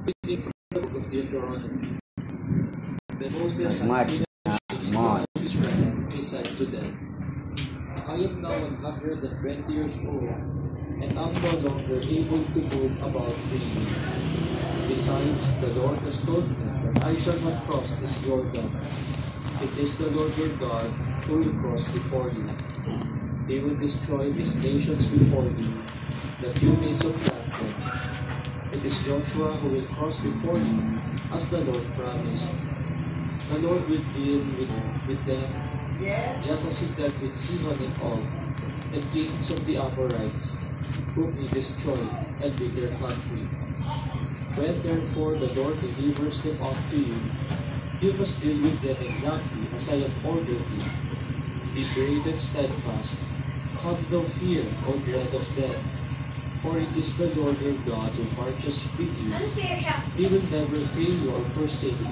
Reading from the book of Deuteronomy. Then Moses had finished speaking to all of Israel, he said to them, I am now 120 years old, and am no longer able to move about freely. Besides, the Lord has told me that I shall not cross this Jordan. It is the Lord your God who will cross before you. He will destroy these nations before you, that you may supplant them. It is Joshua who will cross before you, as the Lord promised. The Lord will deal with them, just as he dealt with Sihon and Og, the kings of the Amorites, whom he destroyed, and with their country. When therefore the Lord delivers them unto you, you must deal with them exactly as I have ordered you. Be brave and steadfast. Have no fear or dread of them, for it is the Lord your God who marches with you. He will never fail you or forsake you.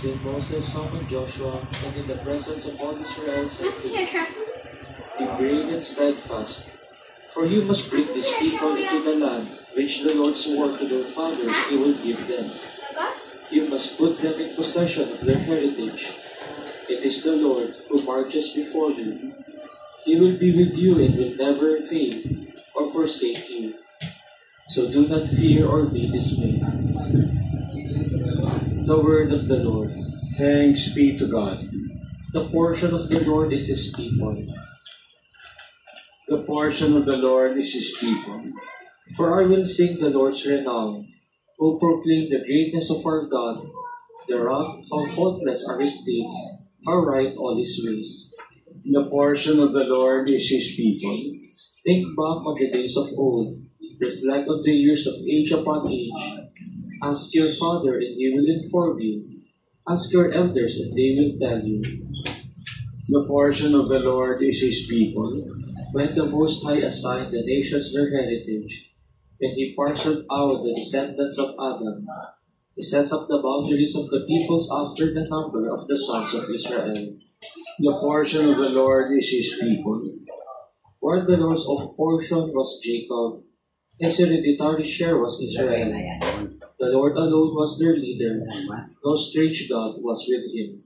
Then Moses summoned Joshua, and in the presence of all Israel said to him, Be brave and steadfast, for you must bring these people into the land which the Lord swore to their fathers he will give them. You must put them in possession of their heritage. It is the Lord who marches before you. He will be with you and will never fail or forsake you. So do not fear or be dismayed. The word of the Lord. Thanks be to God. The portion of the Lord is his people. The portion of the Lord is his people. For I will sing the Lord's renown, who proclaim the greatness of our God, the rock, how faultless are his deeds, how right all his ways. The portion of the Lord is his people. Think back on the days of old, reflect on the years of age upon age. Ask your father and he will inform you. Ask your elders and they will tell you. The portion of the Lord is his people. When the Most High assigned the nations their heritage, when he parceled out the descendants of Adam, he set up the boundaries of the peoples after the number of the sons of Israel. The portion of the Lord is his people. While the Lord's portion was Jacob, his hereditary share was Israel. The Lord alone was their leader. No strange God was with him.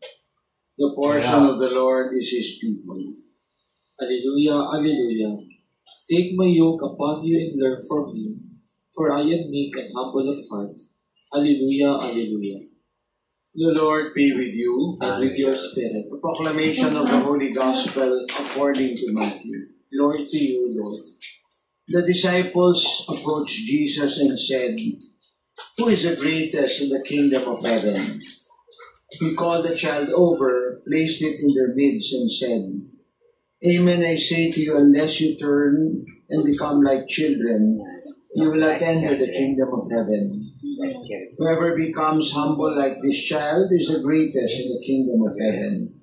The portion of the Lord is his people. Alleluia, alleluia. Take my yoke upon you and learn from me, for I am meek and humble of heart. Alleluia, alleluia. The Lord be with you. And with your spirit. The proclamation of the Holy Gospel according to Matthew. Glory to you, Lord. The disciples approached Jesus and said, Who is the greatest in the kingdom of heaven? He called the child over, placed it in their midst, and said, Amen, I say to you, unless you turn and become like children, you will not enter the kingdom of heaven. Whoever becomes humble like this child is the greatest in the kingdom of heaven.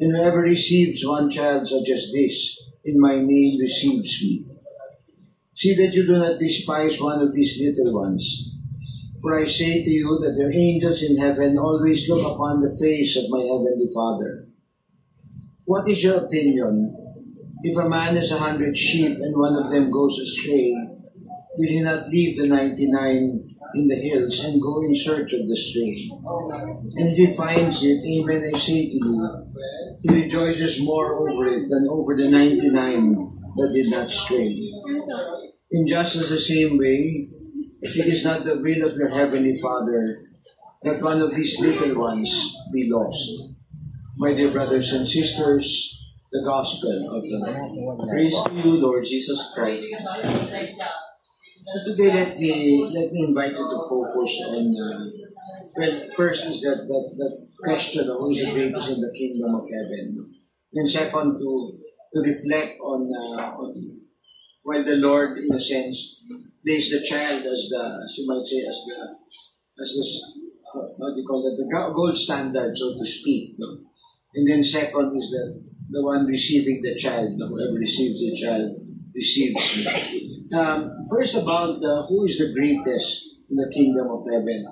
And whoever receives one child such as this, in my name receives me. See that you do not despise one of these little ones. For I say to you that their angels in heaven always look upon the face of my heavenly Father. What is your opinion? If a man has 100 sheep and one of them goes astray, will he not leave the 99 in the hills and go in search of the stray? And if he finds it, amen, I say to you, he rejoices more over it than over the 99 that did not stray. In just as the same way, it is not the will of your heavenly Father that one of these little ones be lost. My dear brothers and sisters, the Gospel of the Lord. Praise to you, Lord Jesus Christ. Today, let me invite you to focus on, first is that question of who is the greatest in the kingdom of heaven. Then second, to reflect on while the Lord, in a sense, placed the child as you might say, what do you call it, the gold standard, so to speak. No? And then second is that the one receiving the child, whoever receives the child receives me. First about who is the greatest in the kingdom of heaven.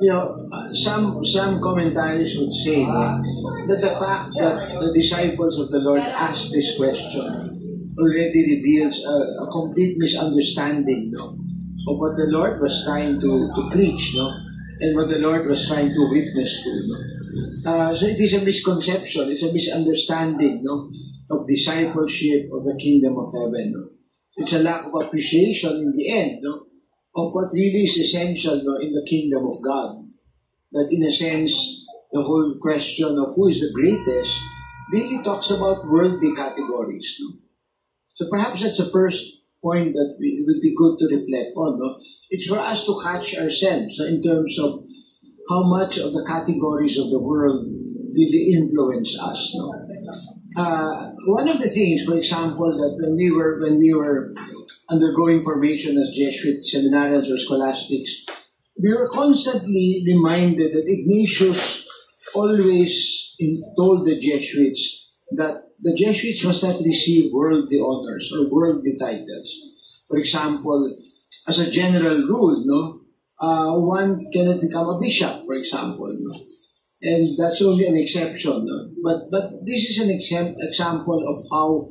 You know, some commentaries would say that the fact that the disciples of the Lord asked this question already reveals a complete misunderstanding of what the Lord was trying to preach, no? And what the Lord was trying to witness to, no? So it is a misconception, it's a misunderstanding, no, of discipleship of the kingdom of heaven, no? It's a lack of appreciation in the end, no, of what really is essential, no, in the kingdom of God. That in a sense, the whole question of who is the greatest really talks about worldly categories, no? So perhaps that's the first point that it would be good to reflect on, no? It's for us to catch ourselves, no, in terms of how much of the categories of the world really influence us, no? One of the things, for example, that when we were undergoing formation as Jesuit seminarians or scholastics, we were constantly reminded that Ignatius always told the Jesuits that the Jesuits must not receive worldly honors or worldly titles. For example, as a general rule, no, one cannot become a bishop, for example, no? And that's only an exception. No? But this is an example of how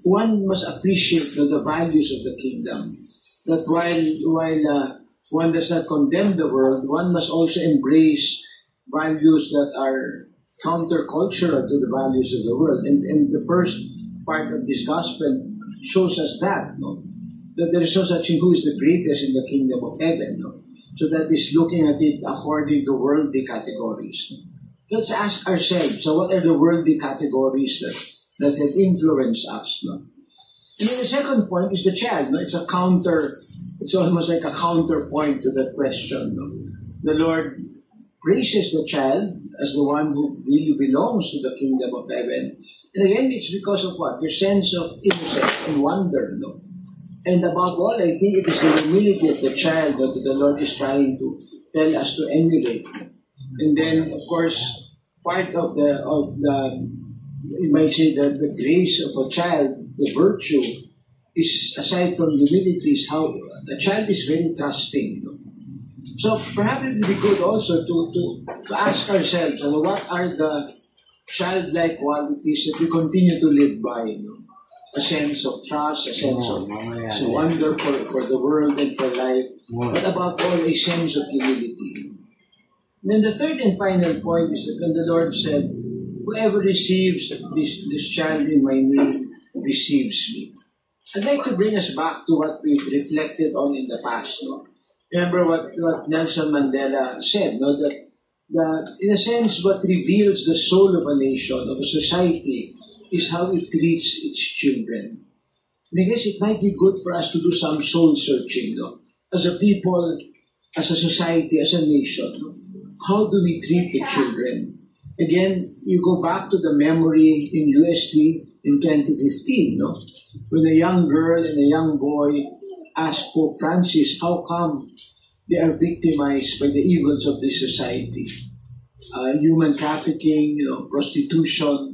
one must appreciate the values of the kingdom. That while one does not condemn the world, one must also embrace values that are countercultural to the values of the world. And the first part of this gospel shows us that, no? That there is no such thing who is the greatest in the kingdom of heaven. No? So that is looking at it according to worldly categories. Let's ask ourselves, so what are the worldly categories that have influenced us? No? And then the second point is the child. No? It's almost like a counterpoint to that question. No? The Lord praises the child as the one who really belongs to the kingdom of heaven. And again, it's because of what? Their sense of innocence and wonder. No? And above all, I think it is the humility of the child that the Lord is trying to tell us to emulate. And then, of course, part of the you might say the grace of a child, the virtue, is aside from humility, is how the child is very trusting. No? So perhaps it would be good also to ask ourselves, what are the childlike qualities that we continue to live by? No? A sense of trust, a sense of wonder for the world and for life, but above all, a sense of humility. And then the third and final point is that when the Lord said, whoever receives this child in my name receives me. I'd like to bring us back to what we've reflected on in the past. No? Remember what Nelson Mandela said, no? That in a sense, what reveals the soul of a nation, of a society, is how it treats its children. And I guess it might be good for us to do some soul searching, no? As a people, as a society, as a nation. No? How do we treat the children? Again, you go back to the memory in UST in 2015, no? When a young girl and a young boy asked Pope Francis how come they are victimized by the evils of this society. Human trafficking, prostitution.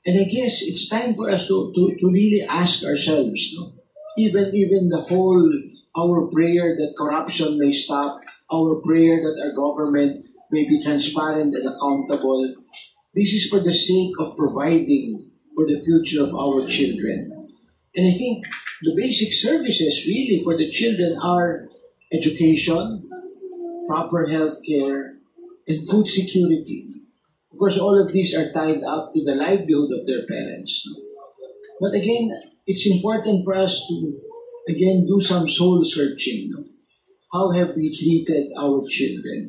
And I guess it's time for us to really ask ourselves, no? Even the whole, our prayer that corruption may stop, our prayer that our government may be transparent and accountable. This is for the sake of providing for the future of our children. And I think the basic services really for the children are education, proper health care, and food security. Of course, all of these are tied up to the livelihood of their parents. But again, it's important for us to, again, do some soul searching. How have we treated our children?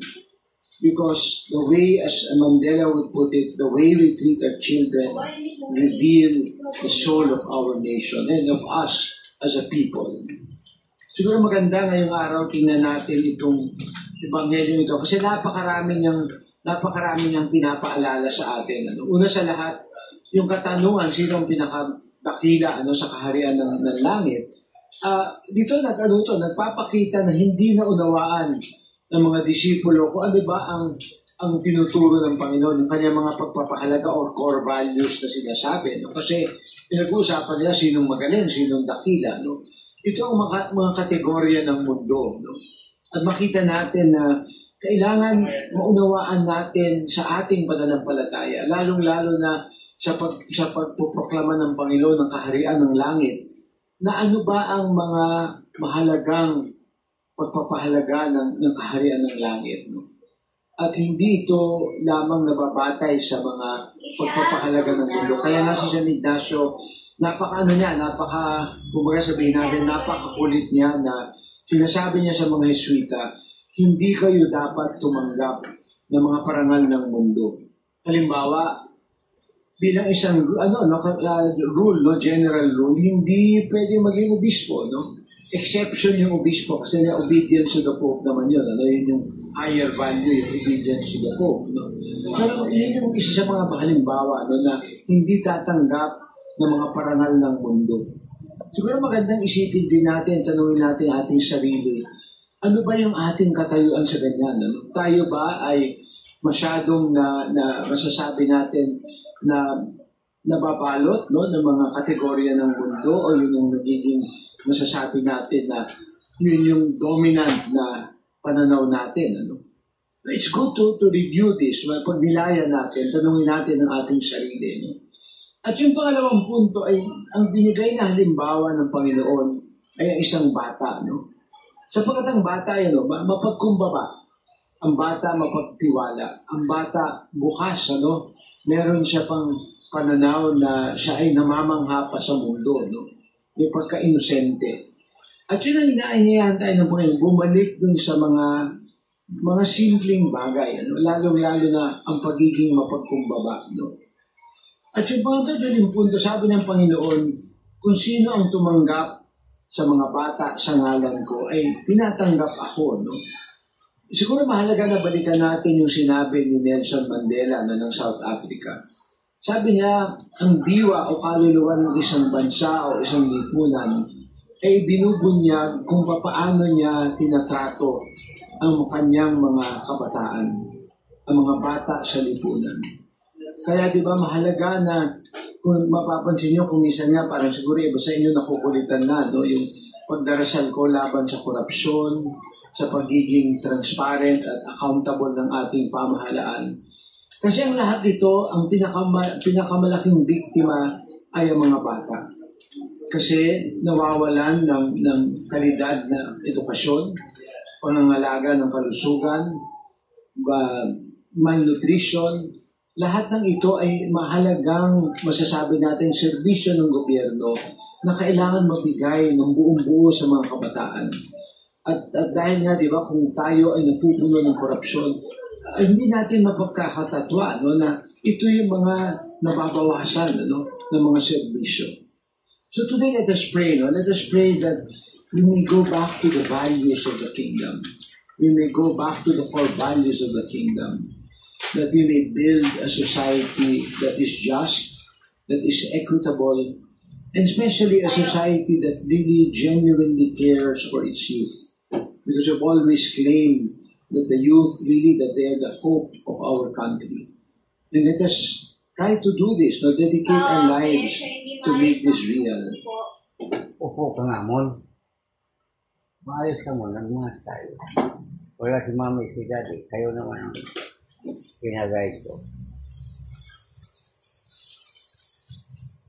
Because the way, as Mandela would put it, the way we treat our children reveal the soul of our nation and of us as a people. Siguro maganda ngayong araw tingnan natin itong ebanghelyo ito kasi napakarami niyang pinapaalala sa atin. Una sa lahat, yung katanungan, sino ang pinakadakila sa kaharian ng langit. Dito nagpapakita na hindi na unawaan ng mga disipulo kung ano ba ang tinuturo ng Panginoon, yung kanyang mga pagpapahalaga or core values na sinasabi. No? Kasi pinag-uusapan nila sinong magaling, sinong dakila. No? Ito ang mga kategorya ng mundo. No? At makita natin na kailangan maunawaan natin sa ating pananampalataya, lalong-lalo na sa pagpoproklama ng Panginoon ng kaharian ng langit, na ano ba ang mga mahalagang pagpapahalaga ng kaharian ng langit. No? At hindi ito lamang nababatay sa mga pagpapahalaga ng mundo. Kaya nga si San Ignacio, kumbaga sabihin natin, napakakulit niya na sinasabi niya sa mga Jesuita, hindi kayo dapat tumanggap ng mga parangal ng mundo. Halimbawa, bilang isang rule, general rule, hindi pwede maging obispo, no? Exception yung obispo kasi na obedience to the Pope naman yun. Yun yung higher value, yung obedience to the Pope. No? Pero yun yung isa sa mga halimbawa na hindi tatanggap ng mga parangal ng mundo. Siguro magandang isipin din natin, tanungin natin ating sarili, ano ba yung ating katayuan sa ganyan? Ano? Tayo ba ay masyadong na masasabi natin na nababalot ng mga kategorya ng mundo o yun yung nagiging masasabi natin na yun yung dominant na pananaw natin. Ano? It's good to review this. Pag nilaya natin, tanungin natin ang ating sarili. No? At yung pangalawang punto ay ang binigay na halimbawa ng Panginoon ay ang isang bata. No? Sapagkat ang bata ay mapagkumbaba. Ang bata mapagtiwala. Ang bata bukas. Meron siya pang pananaw na siya ay namamangha pa sa mundo, no? May pagka-inosente. At yun ang inaanyayahan tayo ng Panginoon, bumalik dun sa mga simpleng bagay, lalong-lalo na ang pagiging mapagkumbaba, no? At yung pangatatlong punto, sabi ng Panginoon, kung sino ang tumanggap sa mga bata sa ngalan ko, ay tinatanggap ako, no? Siguro mahalaga na balikan natin yung sinabi ni Nelson Mandela ng South Africa. Sabi niya, ang diwa o kaluluwa ng isang bansa o isang lipunan ay binubunyag kung paano niya tinatrato ang kanyang mga kabataan, ang mga bata sa lipunan. Kaya di ba mahalaga na kung mapapansin niyo, kung minsan nga parang siguro iba sa inyo nakukulitan na, no? Yung pagdarasal ko laban sa korupsyon, sa pagiging transparent at accountable ng ating pamahalaan. Kasi ang lahat dito, ang pinakamalaking biktima ay ang mga bata. Kasi nawawalan ng kalidad na edukasyon, pangangalaga ng kalusugan, malnutrition. Lahat ng ito ay mahalagang masasabi natin serbisyo ng gobyerno na kailangan mabigay ng buong-buo sa mga kabataan. At dahil nga, di ba, kung tayo ay napupuno ng korupsyon, hindi natin mapagkakatatwa na ito yung mga nababawasan ng mga serbisyo. So today, let us pray. Let us pray that we may go back to the values of the kingdom. We may go back to the core values of the kingdom. That we may build a society that is just, that is equitable, and especially a society that really genuinely cares for its youth. Because we've always claimed that the youth, really, that they are the hope of our country. And let us try to do this, dedicate our lives to make this real. Upo ka nga, Mon. Maayos ka, Mon. Nagmas tayo. Wala si Mami, si Daddy. Kayo naman ang pinag-guide ko.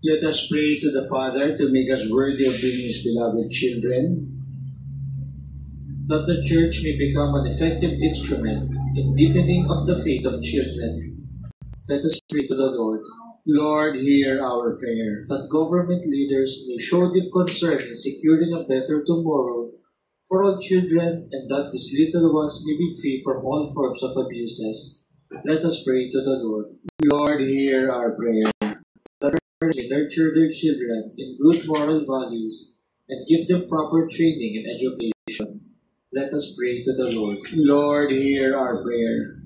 Let us pray to the Father to make us worthy of being His beloved children. That the Church may become an effective instrument in deepening of the faith of children. Let us pray to the Lord. Lord, hear our prayer. That government leaders may show deep concern in securing a better tomorrow for all children, and that these little ones may be free from all forms of abuses. Let us pray to the Lord. Lord, hear our prayer. That parents may nurture their children in good moral values and give them proper training and education. Let us pray to the Lord. Lord, hear our prayer.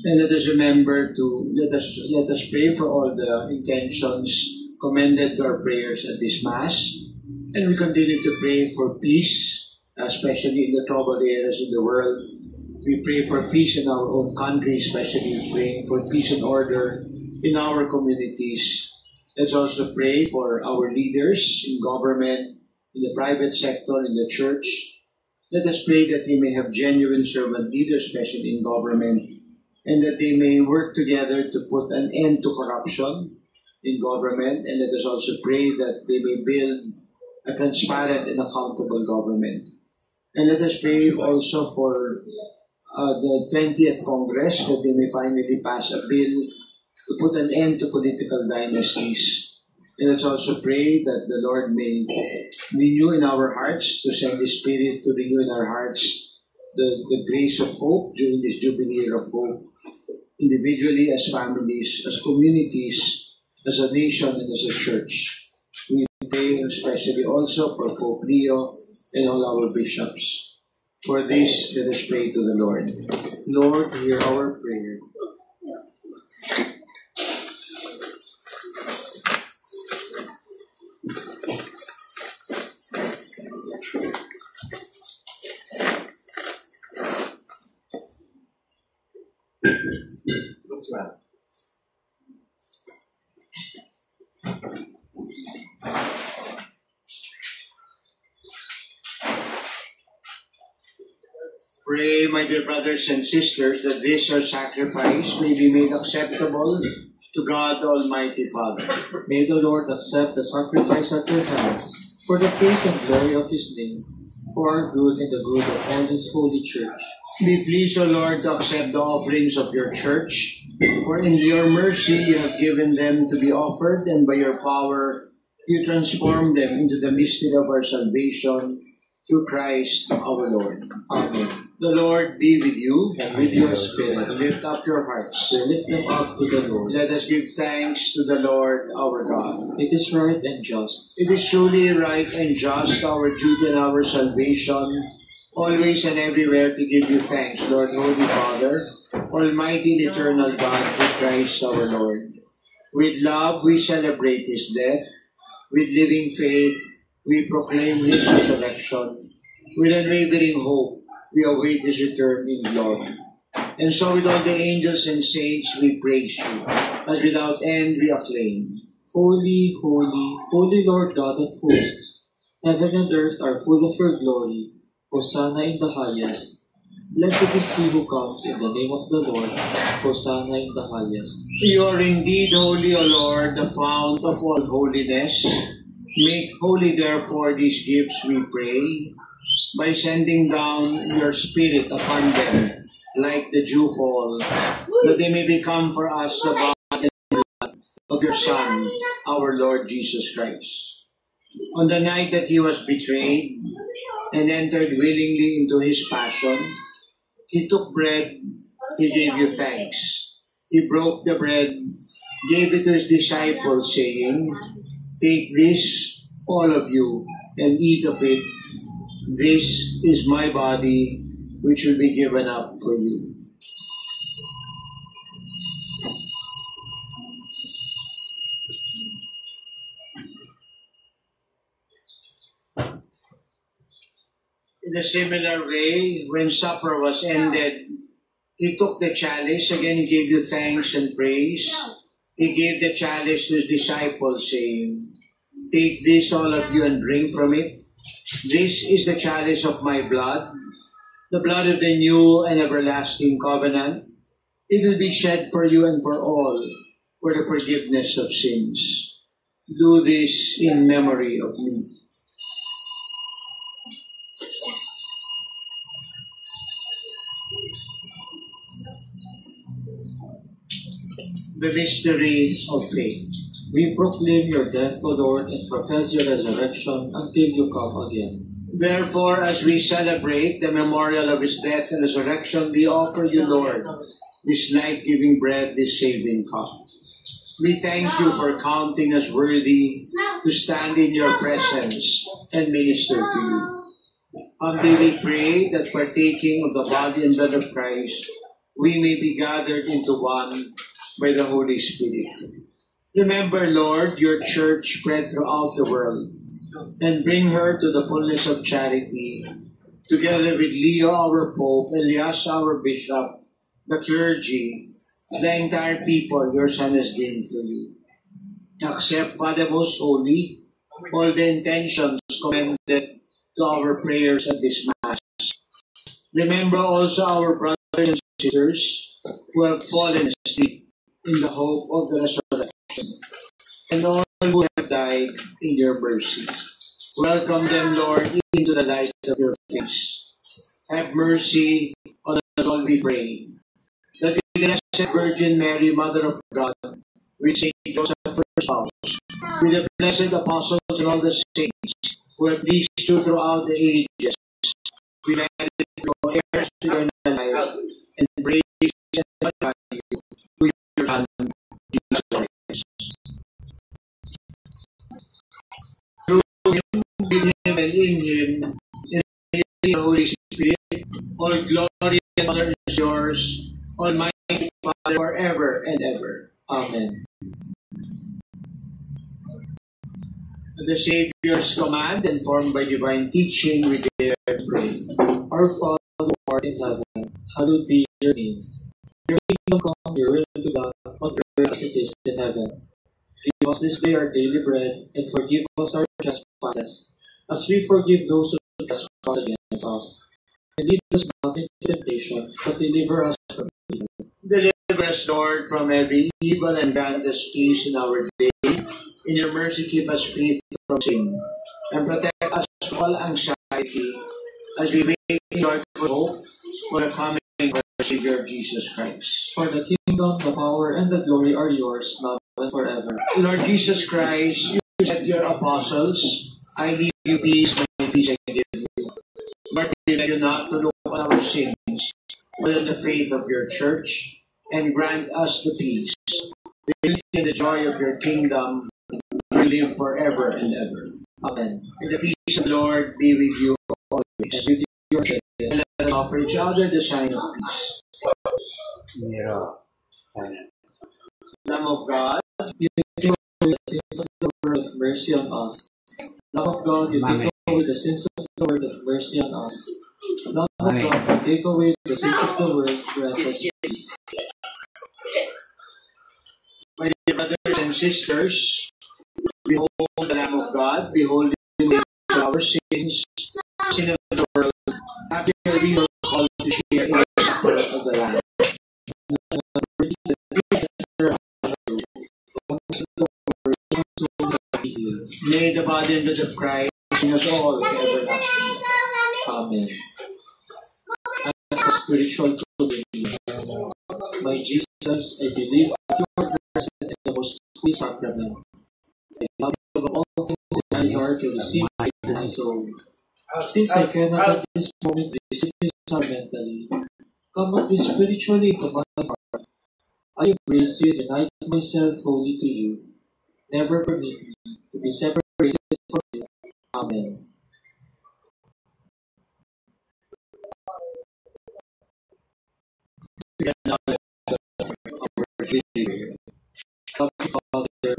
And let us remember let us pray for all the intentions commended to our prayers at this Mass. And we continue to pray for peace, especially in the troubled areas in the world. We pray for peace in our own country, especially praying for peace and order in our communities. Let's also pray for our leaders in government, in the private sector, in the church. Let us pray that they may have genuine servant leaders, especially in government, and that they may work together to put an end to corruption in government. And let us also pray that they may build a transparent and accountable government. And let us pray also for the 20th Congress, that they may finally pass a bill to put an end to political dynasties. And let's also pray that the Lord may renew in our hearts, to send the Spirit to renew in our hearts the grace of hope during this Jubilee year of hope, individually, as families, as communities, as a nation, and as a church. We pray especially also for Pope Leo and all our bishops. For this, let us pray to the Lord. Lord, hear our prayer. Looks well. Pray, my dear brothers and sisters, that this our sacrifice may be made acceptable to God Almighty Father. May the Lord accept the sacrifice at your hands for the praise and glory of His name, for our good and the good of all His holy church. Be pleased, O Lord, to accept the offerings of your church, for in your mercy you have given them to be offered, and by your power you transform them into the mystery of our salvation, through Christ our Lord. Amen. The Lord be with you. And with your spirit. Lift up your hearts. We lift them up to the Lord. Let us give thanks to the Lord our God. It is right and just. It is truly right and just, our duty and our salvation, always and everywhere to give you thanks, Lord, Holy Father, Almighty and eternal God, through Christ our Lord. With love we celebrate His death. With living faith we proclaim His resurrection. With unwavering hope we await His return in glory. And so with all the angels and saints we praise you, as without end we acclaim. Holy, holy, holy Lord God of hosts, heaven and earth are full of your glory. Hosanna in the highest. Blessed is he who comes in the name of the Lord. Hosanna in the highest. You are indeed holy, O Lord, the fount of all holiness. Make holy therefore these gifts, we pray, by sending down your Spirit upon them like the dewfall, that they may become for us the body and blood of your Son, our Lord Jesus Christ. On the night that He was betrayed and entered willingly into His passion, He took bread, He gave you thanks. He broke the bread, gave it to His disciples, saying, "Take this, all of you, and eat of it. This is my body, which will be given up for you." In a similar way, when supper was ended, He took the chalice, again He gave you thanks and praise. He gave the chalice to His disciples, saying, "Take this, all of you, and drink from it. This is the chalice of my blood, the blood of the new and everlasting covenant. It will be shed for you and for all, for the forgiveness of sins. Do this in memory of me." The mystery of faith. We proclaim your death, O Lord, and profess your resurrection until you come again. Therefore, as we celebrate the memorial of His death and resurrection, we offer you, Lord, this life-giving bread, this saving cup. We thank you for counting us worthy to stand in your presence and minister to you. Humbly we pray that partaking of the body and blood of Christ, we may be gathered into one by the Holy Spirit. Remember, Lord, your church spread throughout the world, and bring her to the fullness of charity, together with Leo, our Pope, Elias, our Bishop, the clergy, the entire people your Son has gained for you. Accept, Father most holy, all the intentions commended to our prayers at this Mass. Remember also our brothers and sisters who have fallen asleep in the hope of the resurrection, and all who have died in your mercy. Welcome them, Lord, into the light of your face. have mercy on us all, we pray. That with the Blessed Virgin Mary, Mother of God, with Saint Joseph, first spouse, with the blessed apostles and all the saints who have pleased you throughout the ages, we merit to go heirs to eternal life and praise and glorify you through your Son, Jesus Christ. Through him, with him, and in him, in the Holy Spirit, all glory and honor is yours, Almighty Father, forever and ever. Amen. At the Savior's command, informed by divine teaching, we dare pray. Our Father who art in heaven, hallowed be your name. Your kingdom come, your will be done, on earth as it is in heaven. Give us this day our daily bread, and forgive us our trespasses, as we forgive those who trespass against us. And lead us not into temptation, but deliver us from evil. Deliver us, Lord, from every evil, and grant us peace in our day. In your mercy, keep us free from sin, and protect us from all anxiety, as we wait in joyful hope for the coming of our Savior Jesus Christ. For the kingdom, the power, and the glory are yours, now and forever. Lord Jesus Christ, you said to your apostles, I leave you peace, my peace I give you. Lord, permit you not to look on our sins, but on the faith of your church, and grant us the peace, the unity and the joy of your kingdom, to live forever and ever. Amen. May the peace of the Lord be with you always. With your faith. And let us offer each other the sign of peace. Lamb of God, You take away the sins of the world, have mercy on us. Lamb of God, you take away the sins of the world, have mercy on us. Lamb of God, you take away the sins of the world, grant us peace. my dear brothers and sisters, behold the Lamb of God, behold him who takes our sins, sin of the world. Happy are we all called to share in the supper of the Lamb. May the body and blood of Christ bring us all to everlasting life. Amen. And for spiritual communion, my Jesus, I believe that you are present in the most holy sacrament. I love you above all things and desire to receive you into my soul. Since I cannot at this moment receive you sacramentally, come at least spiritually into my heart. I embrace you and unite myself wholly to you. Never permit me to be separated from you. Amen. Loving Father,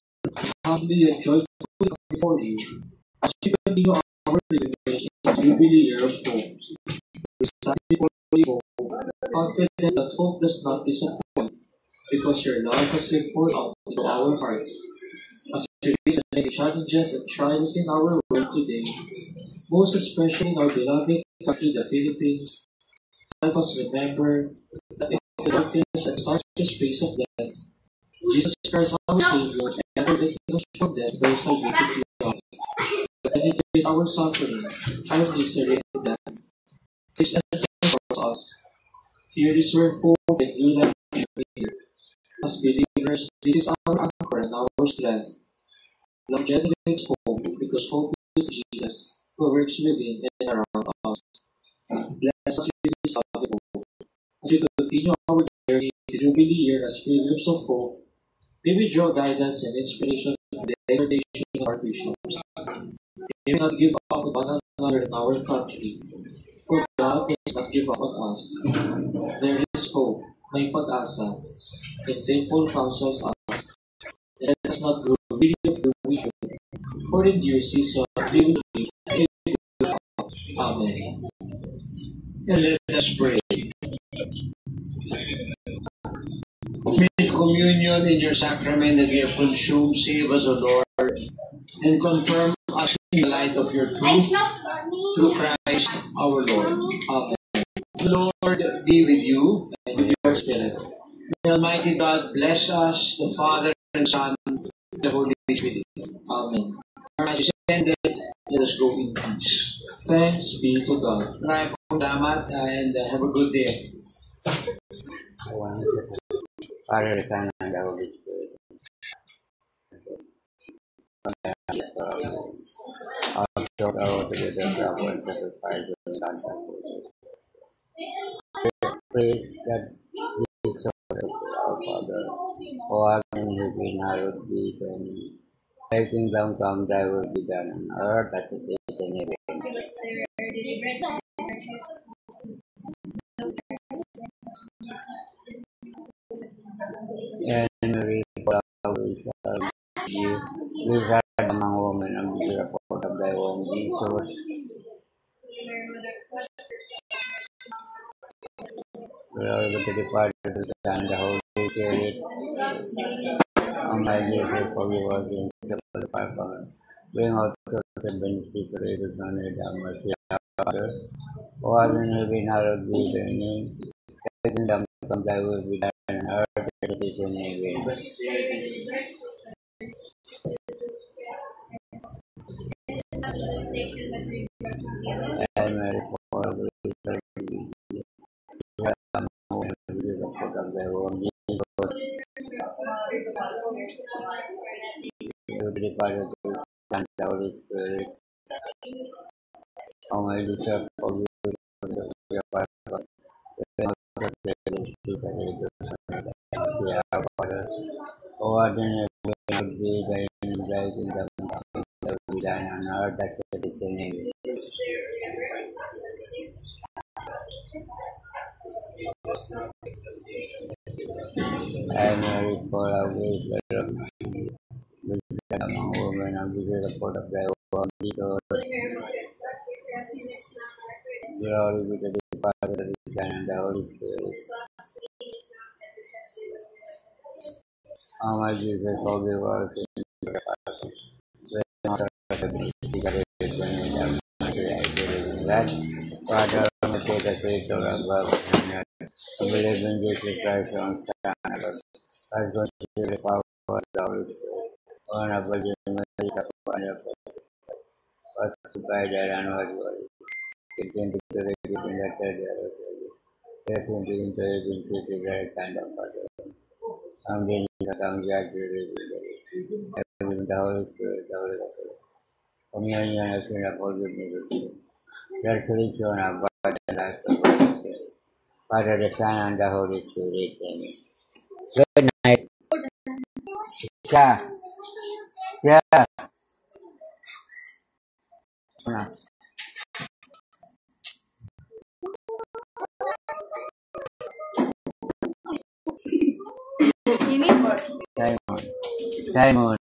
humbly and joyfully come before you, as we continue our pilgrimage in the Jubilee year of hope. We stand before you, confident that hope does not disappoint, because your love has been poured out into our hearts. As we face the many challenges and trials in our world today, most especially in our beloved country, the Philippines, help us remember that in the darkness and starkest place of death, Jesus Christ, our Savior, entered into the from death by salvation to love. That He takes our suffering, our misery, and death. This enters for us. Here is where hope and new life is made. As believers, this is our anchor and our strength. Love generates hope because hope is Jesus, who works within and around us. Bless us with this love and hope. As we continue our journey to Jubilee year as pilgrims of hope, may we draw guidance and inspiration from the exhortation of our bishops. May we not give up on one another in our country, for God does not give up on us. There is hope, may pag-asa, and St. Paul counsels us, and let us not grow weary of doing evil, for in due season we will reap if we will up. Amen. And let us pray. May communion in your sacrament that we have consumed save us, O Lord, and confirm us in the light of your truth through Christ our Lord. Amen. The Lord be with you. And with your spirit. May Almighty God bless us, the Father and Son, and the Holy Spirit. Amen. Our Majesty ascended, let us go in peace. Thanks be to God. Maraming Salamat and have a good day. Father, Son, and the Holy Spirit. Also, our together, our and sacrifice and sacrifice. Pray that Jesus, our Father, who art in heaven, hallowed be thy name. Thy kingdom come, thy will be done on earth as it is in heaven. And Mary, full of grace, you, blessed art among women, and blessed is the fruit of thy womb, Jesus. Glory be to the Father, to the Son, and the Holy Spirit. O my Jesus, forgive us in the Father. Bring out the benefit of the Son, and have mercy on our Father. O art in heaven, hallowed be thy name. Thy kingdom come, thy will be done on earth as it is in heaven. And Mary, full of grace, the fruit of thy womb, Jesus. Glory be to the Father, to the Son, and the Holy Spirit. O my Jesus, forgive us your Father. O art in heaven, hallowed be thy name, thy kingdom come, thy will be done on earth as it is in heaven. Hail Mary, full of grace, the Lord is with thee. Blessed art among women, and blessed is the fruit of thy womb, Jesus. Glory be to the Father, to the Son, and the Holy Spirit. O my Jesus, forgive our sins. Father, may take the faith of above and I believe in Jesus Christ, Son of God. I go to the power of the Holy Spirit. One of the Mary, one of the first to guide and was worthy. It came to the in the third year of the yes, into the right hand of Father. I'm being the Kamjak to the Holy Spirit, the Holy Spirit. Communion has been a forgiveness. Resurrection of God and life of the Holy Spirit. Father, the Son, and the Holy Spirit. Amen. Good night. Yeah. Yeah. Simon. Simon.